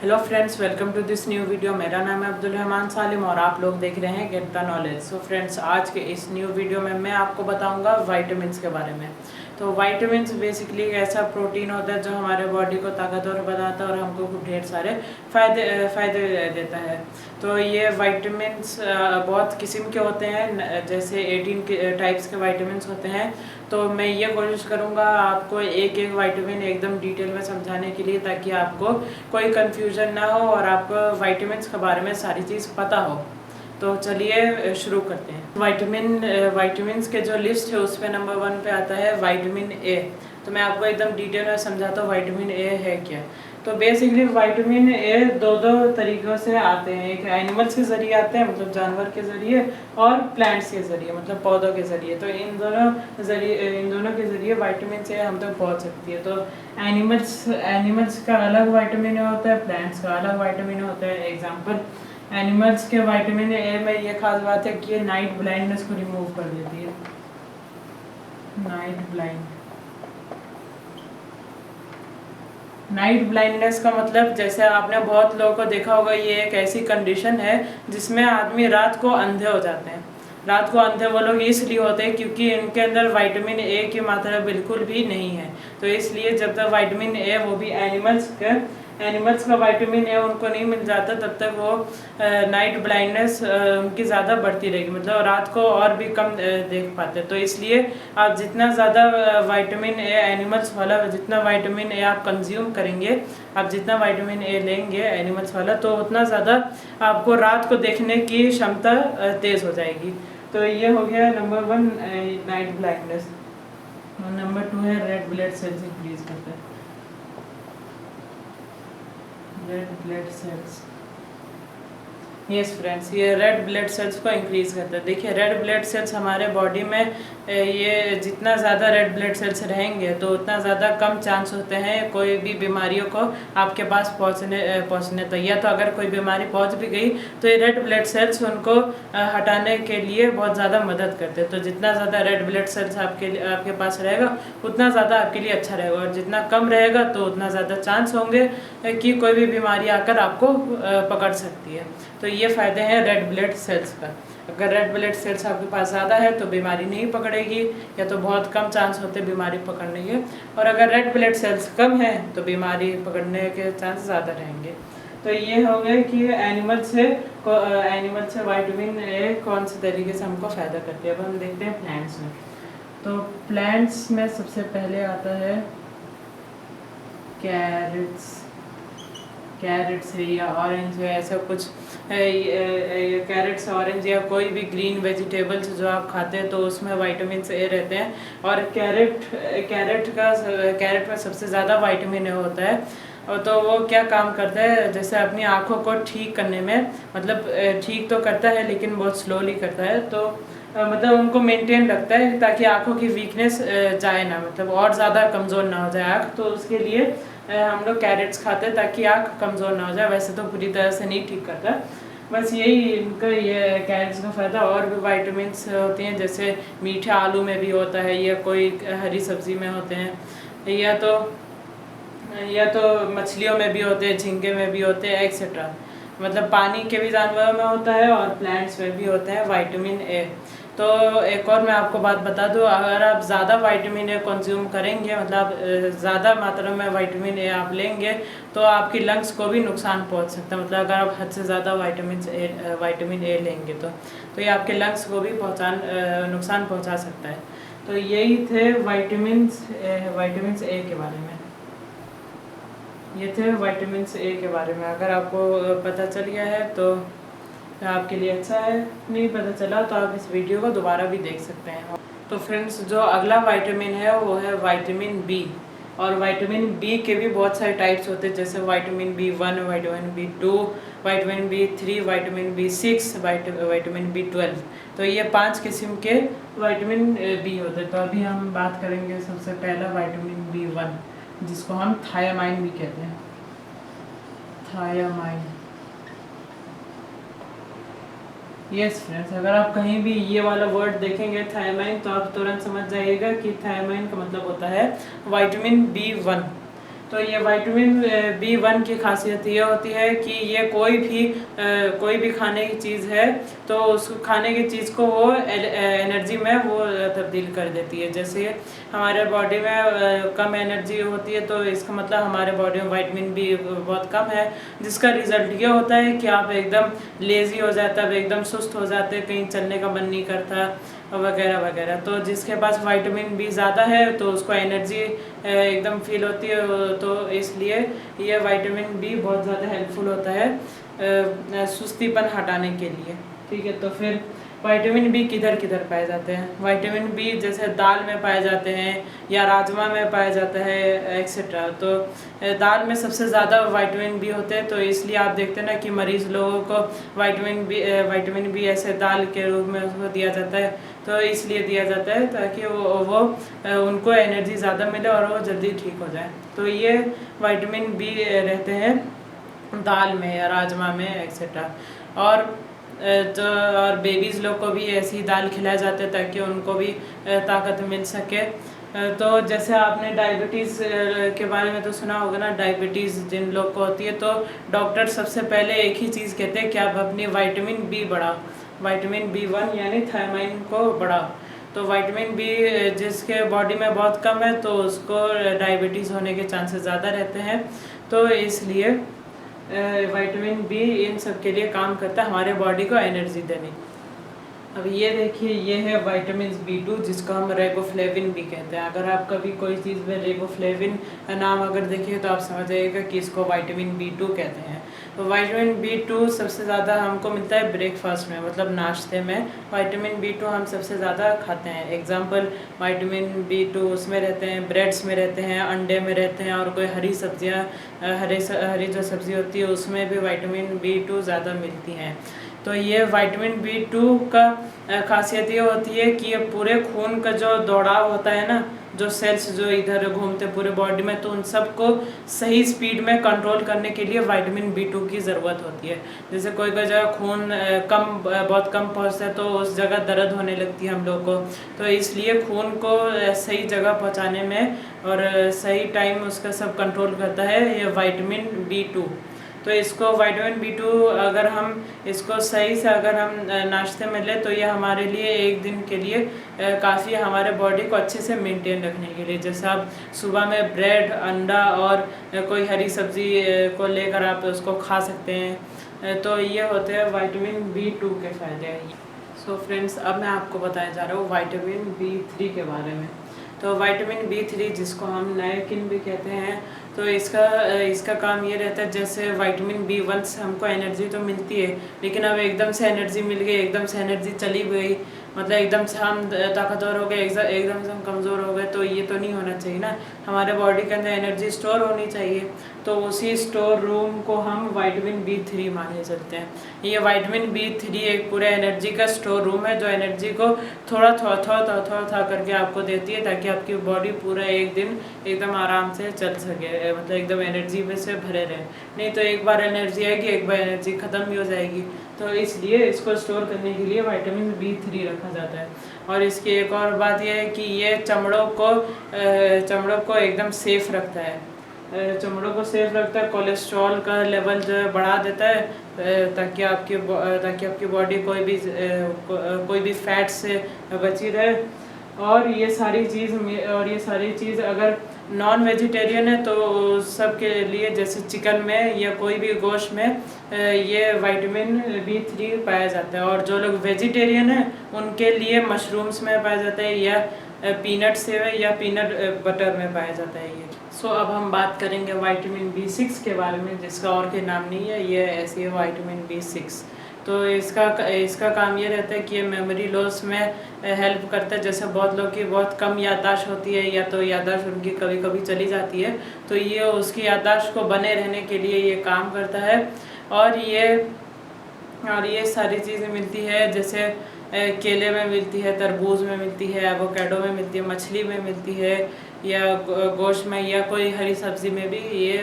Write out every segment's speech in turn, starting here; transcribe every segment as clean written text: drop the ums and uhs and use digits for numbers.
Hello friends, welcome to this new video. मेरा नाम है अब्दुल रहमान सालिम और आप लोग देख रहे हैं get the knowledge. So friends, आज के इस न्यू वीडियो में मैं आपको बताऊंगा वाइटामिन्स के बारे में। तो वाइटामिन्स बेसिकली एक ऐसा प्रोटीन होता है जो हमारे बॉडी को ताकतवर बनाता है और हमको ढेर सारे फ़ायदे देता है। तो ये वाइटामिन्स बहुत किस्म के होते हैं, जैसे 18 टाइप्स के वाइटामिन्स होते हैं। तो मैं ये कोशिश करूँगा आपको एक एक वाइटामिन एकदम डिटेल में समझाने के लिए, ताकि आपको कोई कंफ्यूजन ना हो और आपको वाइटामिन्स के बारे में सारी चीज़ पता हो। तो चलिए शुरू करते हैं। वाइटामिन्स के जो लिस्ट है उसमें नंबर 1 पे आता है विटामिन ए। तो मैं आपको एकदम डिटेल में समझाता हूँ विटामिन ए है क्या। तो बेसिकली विटामिन ए दो तरीक़ों से आते हैं। एक एनिमल्स के ज़रिए आते हैं, मतलब जानवर के ज़रिए, और प्लांट्स के ज़रिए, मतलब पौधों के ज़रिए। तो इन दोनों के ज़रिए विटामिन ए हम तक पहुँच सकती है। तो एनिमल्स का अलग विटामिन ए होता है, प्लांट्स का अलग विटामिन होता है। एग्जाम्पल, एनिमल्स के विटामिन ए में ये खास बात है कि ये नाइट ब्लाइंडनेस को रिमूव कर देती है। नाइट ब्लाइंडनेस का मतलब, जैसे आपने बहुत लोगों को देखा होगा, ये एक ऐसी कंडीशन है जिसमें आदमी रात को अंधे हो जाते हैं। रात को अंधे वो लोग इसलिए होते हैं क्योंकि इनके अंदर विटामिन ए की मात्रा बिल्कुल भी नहीं है। तो इसलिए जब तक विटामिन ए, वो भी एनिमल्स का विटामिन ए उनको नहीं मिल जाता, तब तक वो नाइट ब्लाइंडनेस उनकी ज़्यादा बढ़ती रहेगी, मतलब रात को और भी कम देख पाते। तो इसलिए आप जितना ज़्यादा विटामिन ए एनिमल्स वाला, जितना विटामिन ए आप कंज्यूम करेंगे, आप जितना विटामिन ए लेंगे एनिमल्स वाला, तो उतना ज़्यादा आपको रात को देखने की क्षमता तेज़ हो जाएगी। तो ये हो गया नंबर 1 नाइट ब्लाइंडनेस। नंबर 2 है रेड ब्लड सेल्स इंक्रीज करता है। Red blood cells, yes friends, ये रेड ब्लड सेल्स को इंक्रीज़ करता है। देखिए, रेड ब्लड सेल्स हमारे बॉडी में, ये जितना ज़्यादा रेड ब्लड सेल्स रहेंगे तो उतना ज़्यादा कम चांस होते हैं कोई भी बीमारियों को आपके पास पहुँचने तो, या तो अगर कोई बीमारी पहुँच भी गई तो ये रेड ब्लड सेल्स उनको हटाने के लिए बहुत ज़्यादा मदद करते हैं। तो जितना ज़्यादा रेड ब्लड सेल्स आपके पास रहेगा उतना ज़्यादा आपके लिए अच्छा रहेगा, और जितना कम रहेगा तो उतना ज़्यादा चांस होंगे कि कोई भी बीमारी आकर आपको पकड़ सकती है। तो ये फ़ायदे हैं रेड ब्लड सेल्स का। अगर रेड ब्लड सेल्स आपके पास ज़्यादा है तो बीमारी नहीं पकड़ेगी, या तो बहुत कम चांस होते हैं बीमारी पकड़ने के। और अगर रेड ब्लड सेल्स कम है तो बीमारी पकड़ने के चांस ज़्यादा रहेंगे। तो ये हो गया कि एनिमल से विटामिन ए कौन से तरीके से हमको फ़ायदा करती है। अब हम देखते हैं प्लांट्स में। तो प्लांट्स में सबसे पहले आता है कैरेट्स है या ऑरेंज है, ऐसा कुछ कैरेट्स, ऑरेंज या कोई भी ग्रीन वेजिटेबल्स जो आप खाते हैं तो उसमें विटामिन ए रहते हैं। और कैरेट में सबसे ज़्यादा विटामिन ए होता है। और तो वो क्या काम करता है, जैसे अपनी आँखों को ठीक करने में, मतलब ठीक तो करता है लेकिन बहुत स्लोली करता है। तो मतलब उनको मेंटेन रखता है ताकि आँखों की वीकनेस जाए ना, मतलब और ज़्यादा कमज़ोर ना हो जाए आँख। तो उसके लिए हम लोग कैरेट्स खाते हैं ताकि आँख कमज़ोर ना हो जाए। वैसे तो पूरी तरह से नहीं ठीक करता, बस यही इनका, ये कैरेट्स का फ़ायदा। और भी विटामिन्स होते हैं, जैसे मीठे आलू में भी होता है, या कोई हरी सब्ज़ी में होते हैं, या तो मछलियों में भी होते हैं, झींगे में भी होते हैं, एक्सेट्रा। मतलब पानी के भी जानवरों में होता है और प्लांट्स में भी होते हैं विटामिन ए। तो एक और मैं आपको बात बता दूं, अगर आप ज़्यादा विटामिन ए कंज्यूम करेंगे, मतलब ज़्यादा मात्रा में विटामिन ए आप लेंगे, तो आपकी लंग्स को भी नुकसान पहुंच सकता है। मतलब अगर आप हद से ज़्यादा विटामिन ए लेंगे तो ये आपके लंग्स को भी नुकसान पहुंचा सकता है। तो यही थे विटामिन्स ए के बारे में। ये थे विटामिन्स ए के बारे में। अगर आपको पता चल गया है तो आपके लिए अच्छा है, नहीं पता चला तो आप इस वीडियो को दोबारा भी देख सकते हैं। तो फ्रेंड्स, जो अगला विटामिन है वो है विटामिन बी। और विटामिन बी के भी बहुत सारे टाइप्स होते हैं, जैसे vitamin B1, vitamin B2, vitamin B3, vitamin B6, vitamin B12। तो ये 5 किस्म के विटामिन बी होते हैं। तो अभी हम बात करेंगे सबसे पहला विटामिन B1, जिसको हम थायामाइन भी कहते हैं। थायामाइन, यस फ्रेंड्स, अगर आप कहीं भी ये वाला वर्ड देखेंगे थायामाइन, तो आप तुरंत समझ जाइएगा कि थायामाइन का मतलब होता है विटामिन B1। तो ये विटामिन B1 की खासियत ये होती है कि ये कोई भी खाने की चीज़ है तो उस खाने की चीज़ को वो एनर्जी में वो तब्दील कर देती है। जैसे हमारे बॉडी में कम एनर्जी होती है तो इसका मतलब हमारे बॉडी में विटामिन B बहुत कम है, जिसका रिज़ल्ट ये होता है कि आप एकदम लेज़ी हो जाते हैं, एकदम सुस्त हो जाते हैं, कहीं चलने का मन नहीं करता वगैरह वगैरह। तो जिसके पास विटामिन B ज़्यादा है तो उसको एनर्जी एकदम फील होती है, तो इसलिए ये विटामिन B बहुत ज़्यादा हेल्पफुल होता है सुस्तीपन हटाने के लिए। ठीक है, तो फिर विटामिन B किधर किधर पाए जाते हैं? विटामिन B जैसे दाल में पाए जाते हैं या राजमा में पाया जाता है एक्सेट्रा। तो दाल में सबसे ज़्यादा विटामिन B होते हैं, तो इसलिए आप देखते हैं ना कि मरीज़ लोगों को विटामिन B ऐसे दाल के रूप में उसको दिया जाता है। तो इसलिए दिया जाता है ताकि वो उनको एनर्जी ज़्यादा मिले और वो जल्दी ठीक हो जाए। तो ये विटामिन B रहते हैं दाल में या राजमा में एक्सेट्रा। और बेबीज़ लोग को भी ऐसी ही दाल खिलाए जाते हैं ताकि उनको भी ताकत मिल सके। तो जैसे आपने डायबिटीज़ के बारे में तो सुना होगा ना, डायबिटीज़ जिन लोग को होती है तो डॉक्टर सबसे पहले एक ही चीज़ कहते हैं कि आप अपनी विटामिन B बढ़ाओ, विटामिन B1 यानी थायमाइन को बढ़ाओ। तो विटामिन B जिसके बॉडी में बहुत कम है तो उसको डायबिटीज़ होने के चांसेस ज़्यादा रहते हैं। तो इसलिए विटामिन B इन सब के लिए काम करता है, हमारे बॉडी को एनर्जी देने। अब ये देखिए, ये है विटामिन B2 जिसको हम रेबोफ्लेविन भी कहते हैं। अगर आप कभी कोई चीज़ में रेबोफ्लेविन नाम अगर देखिए तो आप समझ जाइएगा कि इसको विटामिन B2 कहते हैं। तो विटामिन B2 सबसे ज़्यादा हमको मिलता है ब्रेकफास्ट में, मतलब नाश्ते में। विटामिन B2 हम सबसे ज़्यादा खाते हैं। एग्जांपल विटामिन B2 उसमें रहते हैं, ब्रेड्स में रहते हैं, अंडे में रहते हैं, और कोई हरी सब्जियाँ हरी जो सब्ज़ी होती है उसमें भी विटामिन B2 ज़्यादा मिलती हैं। तो ये विटामिन B2 का खासियत ये होती है कि ये पूरे खून का जो दौड़ाव होता है ना, जो सेल्स जो इधर घूमते पूरे बॉडी में, तो उन सबको सही स्पीड में कंट्रोल करने के लिए विटामिन B2 की ज़रूरत होती है। जैसे कोई जगह खून बहुत कम पहुंचता है तो उस जगह दर्द होने लगती है हम लोग को, तो इसलिए खून को सही जगह पहुंचाने में और सही टाइम उसका सब कंट्रोल करता है ये विटामिन B2। तो इसको विटामिन B2 अगर हम इसको सही से अगर हम नाश्ते में लें तो ये हमारे लिए एक दिन के लिए काफ़ी हमारे बॉडी को अच्छे से मेंटेन रखने के लिए। जैसे आप सुबह में ब्रेड, अंडा और कोई हरी सब्ज़ी को लेकर आप उसको खा सकते हैं। तो ये होते हैं विटामिन B2 के फ़ायदे। सो फ्रेंड्स, अब मैं आपको बताया जा रहा हूँ विटामिन B3 के बारे में। तो विटामिन B3 जिसको हम नायकिन भी कहते हैं, तो इसका काम ये रहता है, जैसे विटामिन B1 से हमको एनर्जी तो मिलती है, लेकिन अब एकदम से एनर्जी मिल गई, एकदम से एनर्जी चली गई, मतलब एकदम से हम ताकतवर हो गए, एकदम से हम कमज़ोर हो गए, तो ये तो नहीं होना चाहिए ना। हमारे बॉडी के अंदर एनर्जी स्टोर होनी चाहिए, तो उसी स्टोर रूम को हम विटामिन B3 माने चलते हैं। ये विटामिन B3 एक पूरे एनर्जी का स्टोर रूम है जो एनर्जी को थोड़ा करके आपको देती है, ताकि आपकी बॉडी पूरा एक दिन एकदम आराम से चल सके, मतलब एकदम एनर्जी में से भरे रहे। नहीं तो एक बार एनर्जी आएगी, एक बार एनर्जी ख़त्म भी हो जाएगी। तो इसलिए इसको स्टोर करने के लिए विटामिन B3 रखा जाता है। और इसकी एक और बात यह है कि ये चमड़ों को एकदम सेफ रखता है, चमड़ों को सेफ रखता है, कोलेस्ट्रॉल का लेवल जो है बढ़ा देता है, ताकि आपकी बॉडी कोई भी फैट से बची रहे। और ये सारी चीज़ अगर नॉन वेजिटेरियन है तो सब के लिए, जैसे चिकन में या कोई भी गोश्त में ये विटामिन B3 पाया जाता है। और जो लोग वेजिटेरियन हैं उनके लिए मशरूम्स में पाया जाता है, या पीनट से या पीनट बटर में पाया जाता है ये। सो अब हम बात करेंगे विटामिन B6 के बारे में, जिसका और कोई नाम नहीं है, ये ऐसी है विटामिन B6। तो इसका काम ये रहता है कि ये मेमोरी लॉस में हेल्प करता है। जैसे बहुत लोग की बहुत कम याददाश्त होती है, या तो याददाश्त उनकी कभी कभी चली जाती है, तो ये उसकी याददाश्त को बने रहने के लिए ये काम करता है। और ये सारी चीज़ें मिलती है, जैसे केले में मिलती है, तरबूज में मिलती है, एवोकाडो में मिलती है, मछली में मिलती है, या गोश्त में, या कोई हरी सब्ज़ी में भी ये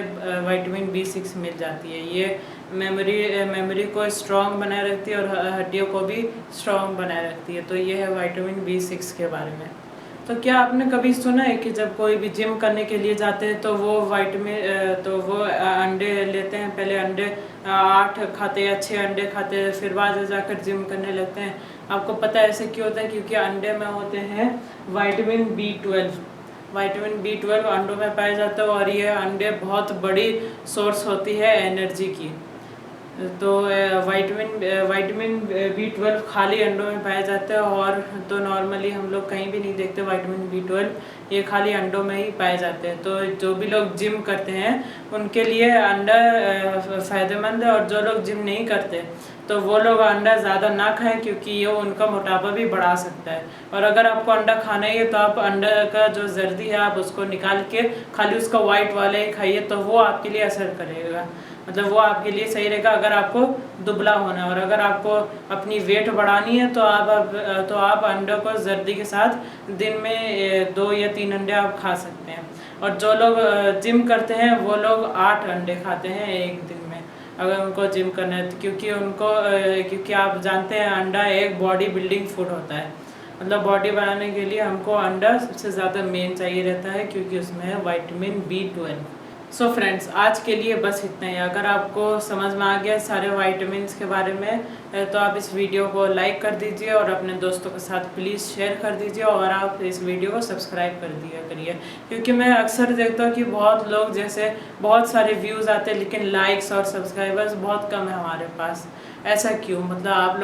विटामिन B6 मिल जाती है। ये मेमोरी को स्ट्रॉन्ग बनाए रखती है और हड्डियों को भी स्ट्रॉन्ग बनाए रखती है। तो ये है विटामिन B6 के बारे में। तो क्या आपने कभी सुना है कि जब कोई भी जिम करने के लिए जाते हैं तो वो अंडे लेते हैं, पहले अंडे 8 खाते या 6 अंडे खाते हैं, फिर बाद में जाकर जिम करने लगते हैं। आपको पता है ऐसे क्यों होता है? क्योंकि अंडे में होते हैं विटामिन B12। विटामिन B12 अंडों में पाया जाता है और ये अंडे बहुत बड़ी सोर्स होती है एनर्जी की। तो विटामिन B12 खाली अंडों में पाया जाता है, और तो नॉर्मली हम लोग कहीं भी नहीं देखते विटामिन B12, ये खाली अंडों में ही पाए जाते हैं। तो जो भी लोग जिम करते हैं उनके लिए अंडा फ़ायदेमंद है, और जो लोग जिम नहीं करते तो वो लोग अंडा ज़्यादा ना खाएं, क्योंकि ये उनका मोटापा भी बढ़ा सकता है। और अगर आपको अंडा खाना ही है तो आप अंडा का जो जर्दी है आप उसको निकाल के खाली उसका वाइट वाला ही खाइए, तो वो आपके लिए असर करेगा, मतलब वो आपके लिए सही रहेगा अगर आपको दुबला होना है। और अगर आपको अपनी वेट बढ़ानी है तो आप अंडों को जर्दी के साथ दिन में 2 या 3 अंडे आप खा सकते हैं। और जो लोग जिम करते हैं वो लोग 8 अंडे खाते हैं एक दिन में, अगर उनको जिम करना है, क्योंकि आप जानते हैं अंडा एक बॉडी बिल्डिंग फूड होता है। मतलब बॉडी बनाने के लिए हमको अंडा सबसे ज़्यादा मेन चाहिए रहता है, क्योंकि उसमें है विटामिन B12। सो फ्रेंड्स, आज के लिए बस इतना ही। अगर आपको समझ में आ गया सारे वाइटामिन्स के बारे में तो आप इस वीडियो को लाइक कर दीजिए और अपने दोस्तों के साथ प्लीज़ शेयर कर दीजिए, और आप इस वीडियो को सब्सक्राइब कर दिया करिए। क्योंकि मैं अक्सर देखता हूँ कि बहुत लोग, जैसे बहुत सारे व्यूज़ आते हैं लेकिन लाइक्स और सब्सक्राइबर्स बहुत कम है हमारे पास। ऐसा क्यों? मतलब आप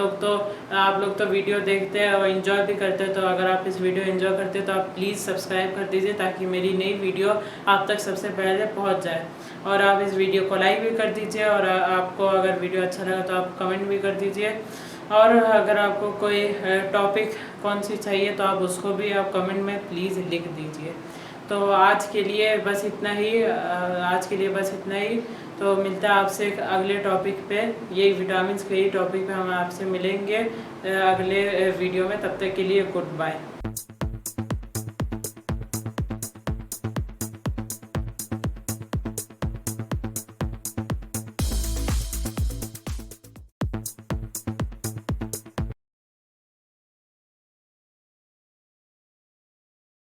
लोग तो वीडियो देखते हैं और इन्जॉय भी करते हैं। तो अगर आप इस वीडियो एंजॉय करते हैं तो आप प्लीज़ सब्सक्राइब कर दीजिए, ताकि मेरी नई वीडियो आप तक सबसे पहले पहुंच जाए। और आप इस वीडियो को लाइक भी कर दीजिए, और आपको अगर वीडियो अच्छा लगा तो आप कमेंट भी कर दीजिए। और अगर आपको कोई टॉपिक कौन सी चाहिए तो आप उसको भी आप कमेंट में प्लीज़ लिख दीजिए। तो आज के लिए बस इतना ही। तो मिलता है आपसे एक अगले टॉपिक पे, यही विटामिन्स के ही टॉपिक पे हम आपसे मिलेंगे अगले वीडियो में। तब तक के लिए गुड बाय।